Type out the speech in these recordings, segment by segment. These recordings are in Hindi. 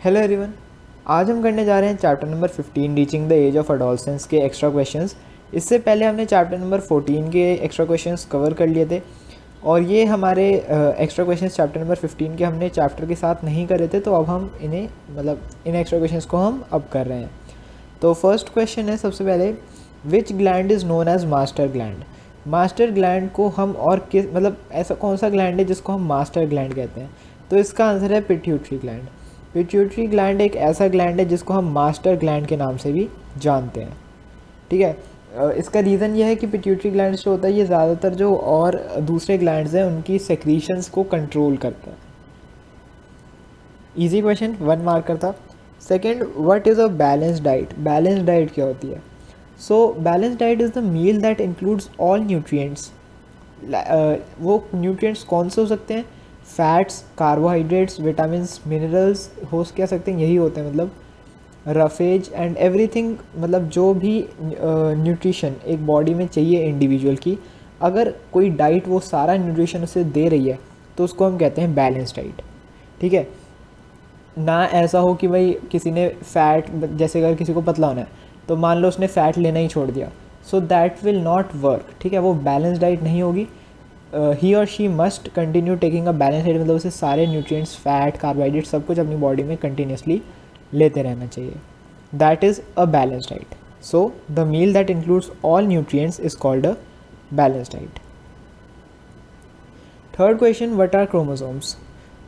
Hello everyone. आज हम करने जा रहे हैं chapter number 15 reaching the age of adolescence के एक्स्ट्रा क्वेश्चंस। इससे पहले हमने चैप्टर नंबर 14 के एक्स्ट्रा क्वेश्चंस कवर कर लिए थे और ये हमारे एक्स्ट्रा क्वेश्चंस चैप्टर नंबर 15 के हमने चैप्टर के साथ नहीं करे थे, तो अब हम इन्हें इन एक्स्ट्रा क्वेश्चंस को हम अब कर रहे हैं। तो फर्स्ट क्वेश्चन है सबसे पहले, which gland is known as master gland. Master gland को हम और किस ऐसा कौन सा ग्लैंड है जिसको हम मास्टर ग्लैंड कहते हैं? तो इसका आंसर है पिट्यूटरी ग्लैंड। पिट्यूटरी ग्लैंड एक ऐसा ग्लैंड है जिसको हम मास्टर ग्लैंड के नाम से भी जानते हैं। ठीक है, इसका रीज़न ये है कि पिट्यूटरी ग्लैंड जो होता है ये ज़्यादातर जो और दूसरे ग्लैंड्स हैं उनकी सेक्रीशंस को कंट्रोल करता है। इजी क्वेश्चन, 1 मार्कर था। Second, what is a balance diet. Balance diet क्या होती है? So balance diet is the meal that includes all nutrients. वो न्यूट्रिएंट्स कौन से हो सकते हैं? फैट्स, कार्बोहाइड्रेट्स, विटामिन्स, मिनरल्स हो कह सकते हैं, यही होते हैं। रफेज एंड एवरीथिंग, जो भी न्यूट्रिशन एक बॉडी में चाहिए इंडिविजुअल की, अगर कोई डाइट वो सारा न्यूट्रिशन उसे दे रही है तो उसको हम कहते हैं बैलेंस डाइट। ठीक है, ना ऐसा हो कि भाई किसी ने फ़ैट, जैसे अगर किसी को पतला होना है तो मान लो उसने फ़ैट लेना ही छोड़ दिया, so that will not work. ठीक है, वो बैलेंस डाइट नहीं होगी। ही और she must continue taking a balance diet, उसे सारे न्यूट्रिएंट्स, फैट, कार्बोहाइड्रेट सब कुछ अपनी बॉडी में कंटिन्यूसली लेते रहना चाहिए। That is a balance diet. So the meal that includes all nutrients is called a balance diet. Third question, what are chromosomes.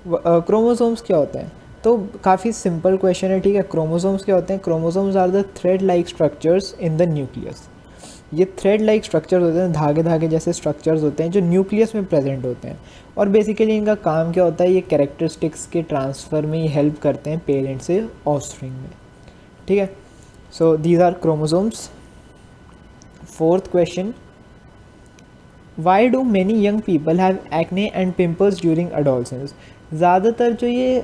Chromosomes क्या होते हैं? तो काफ़ी सिंपल क्वेश्चन है। ठीक है, क्रोमोसोम्स क्या होते हैं? Chromosomes are the thread like structures in the nucleus. ये थ्रेड लाइक स्ट्रक्चर्स होते हैं, धागे धागे जैसे स्ट्रक्चर्स होते हैं जो न्यूक्लियस में प्रेजेंट होते हैं। और बेसिकली इनका काम क्या होता है? ये कैरेक्टरिस्टिक्स के ट्रांसफ़र में ये हेल्प करते हैं पेरेंट से ऑफस्प्रिंग में। ठीक है, so these are chromosomes. Fourth question, why do many young people have acne and pimples during adolescence. ज़्यादातर जो ये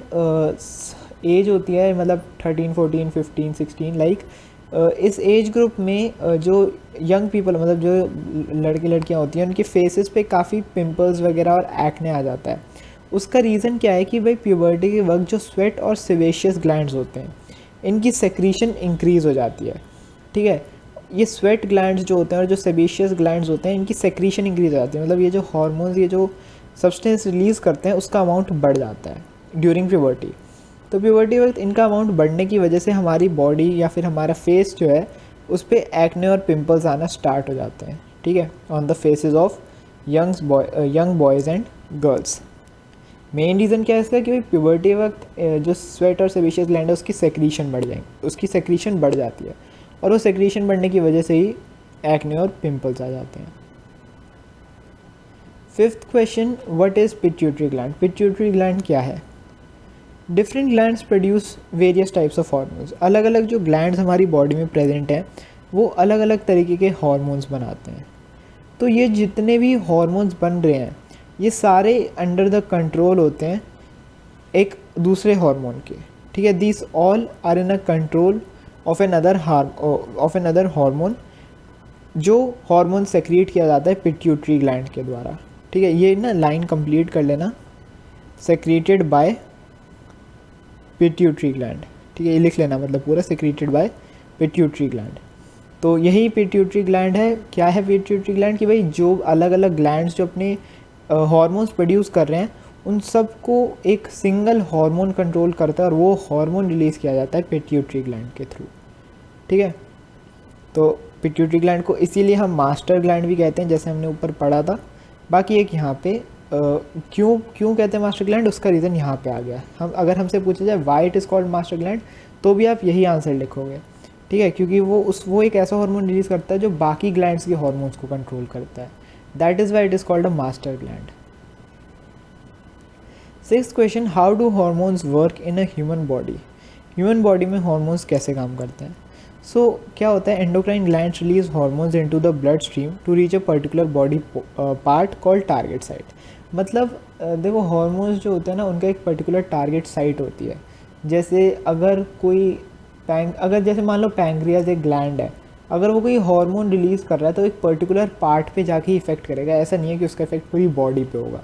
एज होती है, 13, 14, 15, 16, इस एज ग्रुप में जो यंग पीपल, जो लड़के लड़कियां होती हैं, उनके फेसेस पे काफ़ी पिंपल्स वगैरह और एक्ने आ जाता है। उसका रीज़न क्या है कि भाई प्यूबर्टी के वक्त जो स्वेट और सेबेशियस ग्लैंड्स होते हैं इनकी सेक्रीशन इंक्रीज़ हो जाती है। ठीक है, ये स्वेट ग्लैंड्स जो होते हैं और जो सेबेशियस ग्लैंड्स होते हैं इनकी सेक्रीशन इंक्रीज़ हो जाती है। ये जो हार्मोन्स, ये जो सब्सटेंस रिलीज़ करते हैं उसका अमाउंट बढ़ जाता है ड्यूरिंग प्यूबर्टी। तो प्यूबर्टी वक्त इनका अमाउंट बढ़ने की वजह से हमारी बॉडी या फिर हमारा फेस जो है उस पर एक्ने और पिंपल्स आना स्टार्ट हो जाते हैं। ठीक है, on the faces of young boys and girls. Main reason क्या है इसका कि भाई प्यूबर्टी वक्त जो स्वेट और सेबेशियस ग्लैंड है उसकी सेक्रीशन बढ़ जाएंगी, उसकी सेक्रीशन बढ़ जाती है और वो सेक्रीशन बढ़ने की वजह से ही एक्ने और पिंपल्स आ जाते हैं। Fifth question, what is pituitary gland. Pituitary gland क्या है? Different glands produce various types of hormones. अलग अलग जो ग्लैंड्स हमारी बॉडी में प्रेजेंट हैं वो अलग अलग तरीके के हार्मोन्स बनाते हैं। तो ये जितने भी हार्मोन्स बन रहे हैं ये सारे अंडर द कंट्रोल होते हैं एक दूसरे हार्मोन के। ठीक है, this all are in a control of an other hormone, जो हार्मोन सेक्रिएट किया जाता है पिट्यूटरी ग्लैंड के द्वारा। ठीक है, ये ना लाइन कंप्लीट कर लेना, सेक्रेटेड बाय पिट्यूटरी ग्लैंड। ठीक है, ये लिख लेना, पूरा सेक्रेटेड बाय पिट्यूटरी ग्लैंड। तो यही पिट्यूटरी ग्लैंड है। क्या है पिट्यूटरी ग्लैंड? कि भाई जो अलग अलग ग्लैंड्स जो अपने हार्मोन्स प्रोड्यूस कर रहे हैं उन सब को एक सिंगल हार्मोन कंट्रोल करता है और वो हार्मोन रिलीज़ किया जाता है पिट्यूटरी ग्लैंड के थ्रू। ठीक है, तो पिट्यूटरी ग्लैंड को इसीलिए हम मास्टर ग्लैंड भी कहते हैं, जैसे हमने ऊपर पढ़ा था। बाकी एक यहाँ पे क्यों कहते हैं मास्टर ग्लैंड, उसका रीज़न यहाँ पे आ गया। हम अगर हमसे पूछा जाए Y it is called master gland तो भी आप यही आंसर लिखोगे। ठीक है, क्योंकि वो एक ऐसा हार्मोन रिलीज़ करता है जो बाकी ग्लैंड्स के हार्मोन्स को कंट्रोल करता है। That is why it is called a master gland. Sixth question, how do hormones work in a human body. Human body में हार्मोन्स कैसे काम करते हैं? क्या होता है, endocrine glands release hormones into the blood stream to reach a particular body part called target site. देखो हार्मोन्स जो होते हैं ना उनका एक पर्टिकुलर टारगेट साइट होती है। जैसे अगर जैसे मान लो पैंक्रियाज एक ग्लैंड है, अगर वो कोई हार्मोन रिलीज़ कर रहा है तो एक पर्टिकुलर पार्ट पे जाके इफेक्ट करेगा। ऐसा नहीं है कि उसका इफेक्ट पूरी बॉडी पे होगा।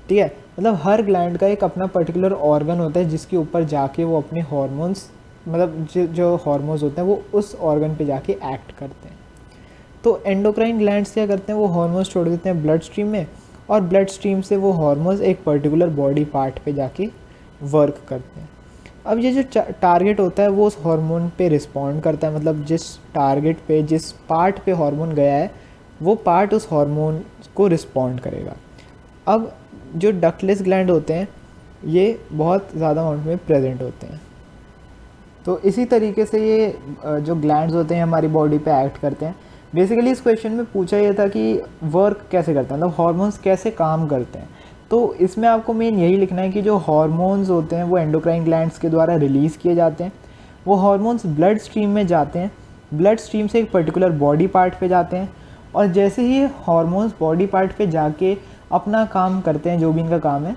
ठीक है। मतलब हर ग्लैंड का एक अपना पर्टिकुलर ऑर्गन होता है जिसके ऊपर जाके वो अपने हॉर्मोन्स, मतलब जो हॉर्मोन्स होते हैं वो उस ऑर्गन पे जाके एक्ट करते हैं। तो एंडोक्राइन ग्लैंड्स क्या करते हैं, वो हॉर्मोन्स छोड़ देते हैं ब्लड स्ट्रीम में, और ब्लड स्ट्रीम से वो हॉर्मोन्स एक पर्टिकुलर बॉडी पार्ट पे जाके वर्क करते हैं। अब ये जो टारगेट होता है वो उस हार्मोन पे रिस्पॉन्ड करता है, मतलब जिस टारगेट पे, जिस पार्ट पे हार्मोन गया है वो पार्ट उस हार्मोन को रिस्पॉन्ड करेगा। अब जो डक्टलेस ग्लैंड होते हैं ये बहुत ज़्यादा अमाउंट में प्रेजेंट होते हैं। तो इसी तरीके से ये जो ग्लैंड्स होते हैं हमारी बॉडी पे एक्ट करते हैं। बेसिकली इस क्वेश्चन में पूछा ये था कि वर्क कैसे करता है, मतलब हार्मोन्स कैसे काम करते हैं। तो इसमें आपको मेन यही लिखना है कि जो हार्मोन्स होते हैं वो एंडोक्राइन ग्लैंड्स के द्वारा रिलीज़ किए जाते हैं। वो हार्मोन्स ब्लड स्ट्रीम में जाते हैं, ब्लड स्ट्रीम से एक पर्टिकुलर बॉडी पार्ट पे जाते हैं, और जैसे ही हार्मोन्स बॉडी पार्ट पे जाके अपना काम करते हैं, जो भी इनका काम है,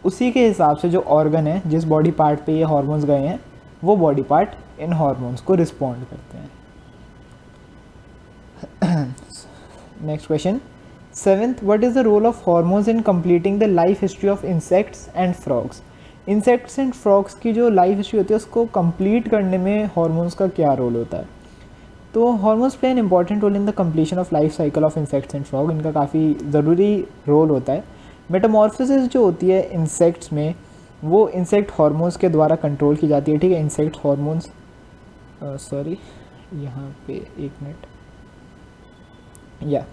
उसी के हिसाब से जो ऑर्गन है जिस बॉडी पार्ट पे ये हार्मोन्स गए हैं वो बॉडी पार्ट इन हार्मोन्स को रिस्पॉन्ड करते हैं। Next question, 7th, what is the role of hormones in completing the life history of insects and frogs. Insects and frogs की जो लाइफ हिस्ट्री होती है उसको कंप्लीट करने में हार्मोन्स का क्या रोल होता है। तो hormones play an important role in the completion of life cycle of insects and frog. इनका काफ़ी ज़रूरी रोल होता है। मेटामॉर्फोसिस जो होती है इंसेक्ट्स में वो इंसेक्ट हार्मोन्स के द्वारा कंट्रोल की जाती है, ठीक है। इंसेक्ट हार्मोन्स, सॉरी यहाँ पे एक मिनट, या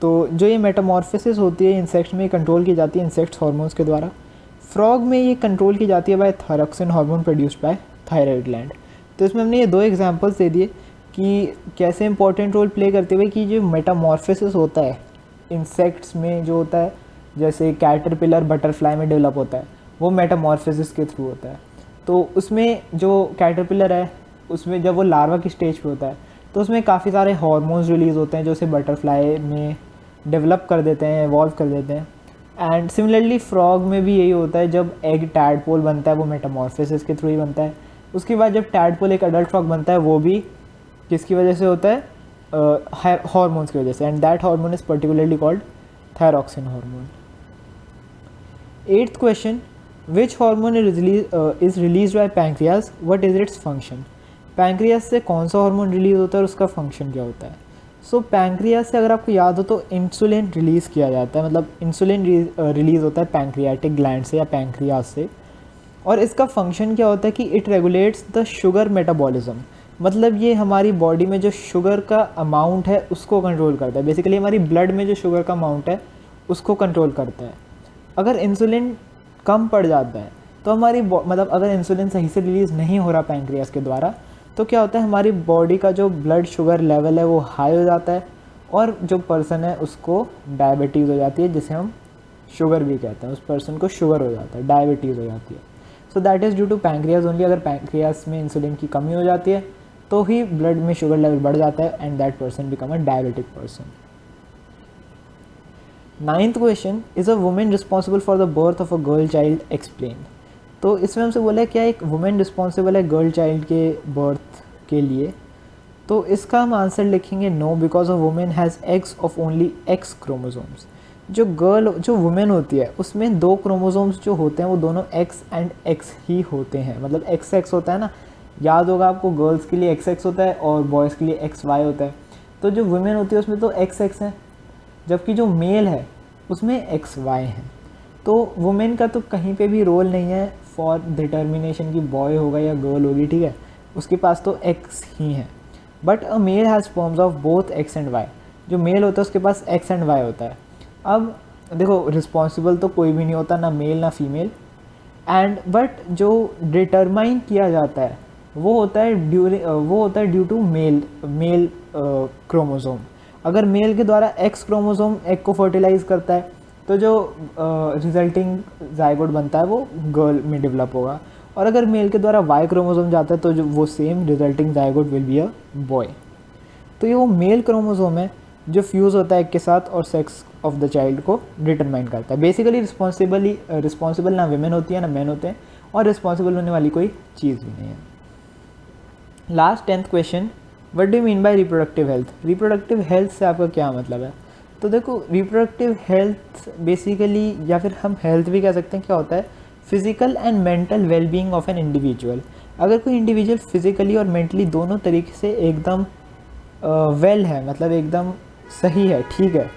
तो जो ये मेटामॉर्फोसिस होती है इंसेक्ट्स में कंट्रोल की जाती है इंसेक्ट्स हार्मोन्स के द्वारा। फ्रॉग में ये कंट्रोल की जाती है by thyroxine hormone produced by thyroid gland. तो इसमें हमने ये दो एग्जांपल्स दे दिए कि कैसे इंपॉर्टेंट रोल प्ले करते हुए कि जो मेटामॉर्फोसिस होता है इंसेक्ट्स में जो होता है, जैसे कैटरपिलर बटरफ्लाई में डेवलप होता है, वो मेटामॉर्फोसिस के थ्रू होता है। तो उसमें जो कैटरपिलर है उसमें जब वो लार्वा की स्टेज पे होता है तो उसमें काफ़ी सारे हार्मोन्स रिलीज़ होते हैं जो उसे बटरफ्लाई में डेवलप कर देते हैं, इवॉल्व कर देते हैं। एंड सिमिलरली फ्रॉग में भी यही होता है, जब एग टैडपोल बनता है वो मेटामॉर्फोसिस के थ्रू ही बनता है। उसके बाद जब टैडपोल एक अडल्ट फ्रॉग बनता है वो भी किसकी वजह से होता है, हार्मोन्स की वजह से, and that hormone is particularly called thyroxine hormone. 8th question, which hormone is release by pancreas, what is its function. Pancreas से कौन सा हार्मोन रिलीज होता है और उसका फंक्शन क्या होता है। सो पैंक्रियाज से अगर आपको याद हो तो इंसुलिन रिलीज़ किया जाता है, मतलब इंसुलिन रिलीज़ होता है पैंक्रियाटिक ग्लैंड से या पैंक्रियाज से। और इसका फंक्शन क्या होता है कि it regulates the sugar metabolism, मतलब ये हमारी बॉडी में जो शुगर का अमाउंट है उसको कंट्रोल करता है। बेसिकली हमारी ब्लड में जो शुगर का अमाउंट है उसको कंट्रोल करता है। अगर इंसुलिन कम पड़ जाता है तो हमारी मतलब अगर इंसुलिन सही से रिलीज़ नहीं हो रहा पैंक्रियाज के द्वारा तो क्या होता है, हमारी बॉडी का जो ब्लड शुगर लेवल है वो हाई हो जाता है और जो पर्सन है उसको डायबिटीज़ हो जाती है, जिसे हम शुगर भी कहते हैं। उस पर्सन को शुगर हो जाता है, डायबिटीज़ हो जाती है। So that is due to pancreas only. अगर पैंक्रियाज में इंसुलिन की कमी हो जाती है तो ही ब्लड में शुगर लेवल बढ़ जाता है and that person become a diabetic person. 9th question, is a women responsible for the birth of a girl child, explain. तो इसमें हमसे बोला है क्या एक वुमेन रिस्पॉन्सिबल है गर्ल चाइल्ड के बर्थ के लिए। तो इसका हम आंसर लिखेंगे no, because a women has eggs of only X chromosomes. जो वुमेन होती है उसमें 2 क्रोमोसोम्स जो होते हैं वो दोनों एक्स एंड एक्स ही होते हैं, मतलब एक्स एक्स होता है ना, याद होगा आपको, गर्ल्स के लिए एक्स एक्स होता है और बॉयज़ के लिए एक्स वाई होता है। तो जो वुमेन होती है उसमें तो एक्स एक्स है, जबकि जो मेल है उसमें एक्स वाई है। तो वुमेन का तो कहीं पे भी रोल नहीं है फॉर डिटर्मिनेशन की बॉय होगा या गर्ल होगी, ठीक है, उसके पास तो एक्स ही है। But a male has forms of both X and Y. जो मेल होता है उसके पास एक्स एंड वाई होता है। अब देखो रिस्पॉन्सिबल तो कोई भी नहीं होता, ना मेल ना फीमेल, एंड बट जो डिटरमाइन किया जाता है वो होता है ड्यू टू मेल क्रोमोसोम। अगर मेल के द्वारा एक्स क्रोमोसोम एग को फर्टिलाइज करता है तो जो रिजल्टिंग जाइगोट बनता है वो गर्ल में डेवलप होगा, और अगर मेल के द्वारा वाई क्रोमोसोम जाता है तो जो वो same resulting zygote will be a boy. तो ये वो मेल क्रोमोसोम है जो फ्यूज़ होता है एग के साथ और सेक्स ऑफ द चाइल्ड को डिटरमाइन करता है। बेसिकली रिस्पॉन्सिबल ना विमेन होती है ना मैन होते हैं, और रिस्पॉन्सिबल होने वाली कोई चीज़ भी नहीं है। Last 10th question, what do you mean by reproductive health. Reproductive health से आपका क्या मतलब है। तो देखो रिप्रोडक्टिव हेल्थ बेसिकली, या फिर हम हेल्थ भी कह सकते हैं, क्या होता है, physical and mental wellbeing of an individual. अगर कोई इंडिविजुअल फिजिकली और मेंटली दोनों तरीके से एकदम वेल है, मतलब एकदम सही है, ठीक है,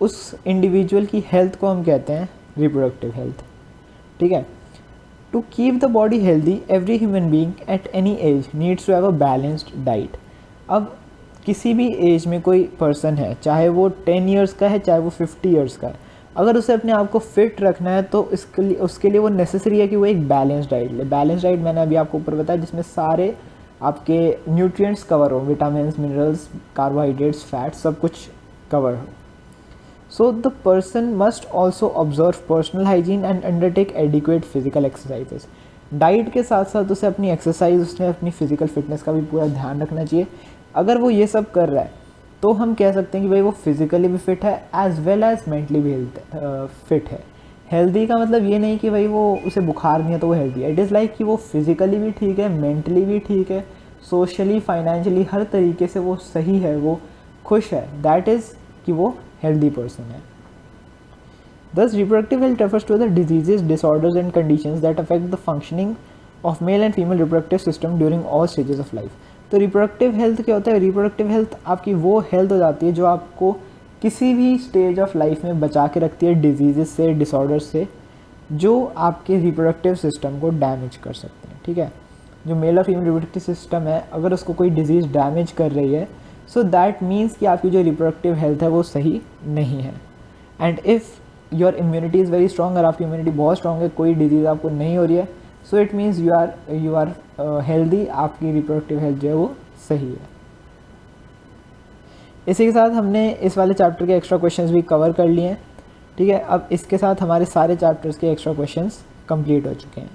उस इंडिविजुअल की हेल्थ को हम कहते हैं रिप्रोडक्टिव हेल्थ, ठीक है। To keep the body healthy every human being at any age needs to have a balanced diet. अब किसी भी एज में कोई पर्सन है, चाहे वो 10 ईयर्स का है, चाहे वो 50 ईयर्स का है, अगर उसे अपने आप को फिट रखना है तो उसके लिए वो नेसेसरी है कि वो एक बैलेंस डाइट ले। बैलेंस डाइट मैंने अभी आपको ऊपर बताया, जिसमें सारे आपके न्यूट्रिएंट्स कवर हो, विटामिन, मिनरल्स, कार्बोहाइड्रेट्स, फैट, सब कुछ कवर हो। So the person must also observe personal hygiene and undertake adequate physical exercises. Diet के साथ साथ उसे अपनी एक्सरसाइज, उसमें अपनी फिजिकल फिटनेस का भी पूरा ध्यान रखना चाहिए। अगर वो ये सब कर रहा है तो हम कह सकते हैं कि भाई वो फिजिकली भी फिट है एज वेल एज मेंटली भी फिट है। हेल्दी का मतलब ये नहीं कि भाई वो उसे बुखार नहीं है तो वो हेल्दी है। इट इज़ लाइक कि वो फिजिकली भी ठीक है, मेंटली भी ठीक है, सोशली, फाइनेंशियली, हर तरीके से वो सही है, वो खुश है। दैट इज़ कि वो हेल्दी पर्सन है। Thus, reproductive health refers to the diseases, disorders and conditions that affect the functioning of male and female reproductive system during all stages of life. तो रिप्रोडक्टिव हेल्थ क्या होता है? रिप्रोडक्टिव हेल्थ आपकी वो हेल्थ हो जाती है जो आपको किसी भी स्टेज ऑफ लाइफ में बचा के रखती है डिजीज़ से, डिसऑर्डर से, जो आपके रिप्रोडक्टिव सिस्टम को डैमेज कर सकते हैं, ठीक है। जो मेल और फीमेल रिप्रोडक्टिव सिस्टम है, अगर उसको कोई डिजीज़ डैमेज कर रही है, सो दैट मीन्स कि आपकी जो रिप्रोडक्टिव हेल्थ है वो सही नहीं है। And if your immunity is very strong, अगर आपकी इम्यूनिटी बहुत स्ट्रॉन्ग है, कोई डिजीज़ आपको नहीं हो रही है, so it means you are healthy, आपकी रिप्रोडक्टिव हेल्थ जो है वो सही है। इसी के साथ हमने इस वाले चैप्टर के एक्स्ट्रा क्वेश्चंस भी कवर कर लिए हैं, ठीक है। अब इसके साथ हमारे सारे चैप्टर्स के एक्स्ट्रा क्वेश्चंस कंप्लीट हो चुके हैं।